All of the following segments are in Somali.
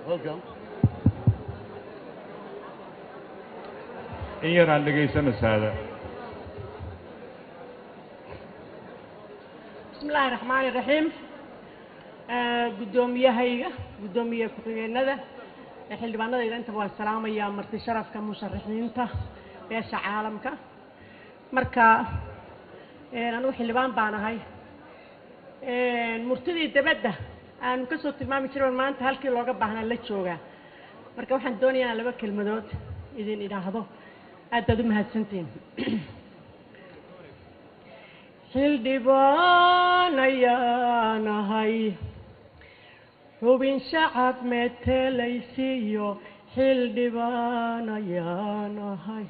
welcome. إن يرى لقيسنا هذا. بسم الله الرحمن الرحيم. قدومية هيجا قدومية كتير xildhibaanada idinta waa salaamaya marti sharafka musharaxiinta beesha caalamka marka anu xildhibaan baan ahay murtidii dabadda aan ka soo tilmaami jiray maanta halkii looga baahnaa la jooga marka waxaan doonayaa laba kelmadood idin idhaahdo aad u mahadsantiin xildhibaan ayaan ahay hubin shacab metelaysiyo xildhibaan ayaan ahay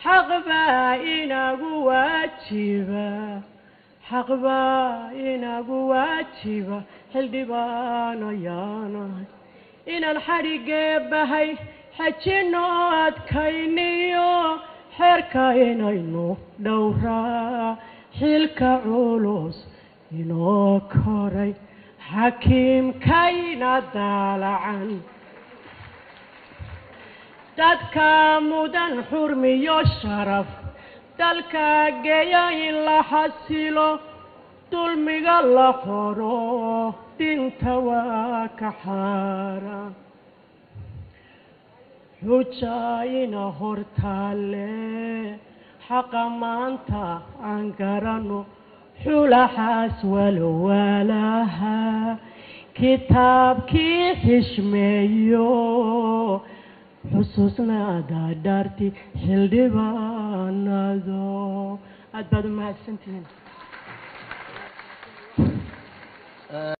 xaq baa inagu waajiba xildhibaan ayaan ahay inaan xadhigee bahay xajino adkayniyo xeerka inaynu dhowraa xilka culus inoo koray حكيم كينا دالعن دادك مدن حرمي الشرف دالك جيا إلا حسيلو دلمي الله حرو دين تواك حارا حجاينا هرتالي حق مانتا أنقرانو حلحاس والوالها كتاب كي حشميو حسوسنا دارتي حلدبان نازو أدبادو مع السنتين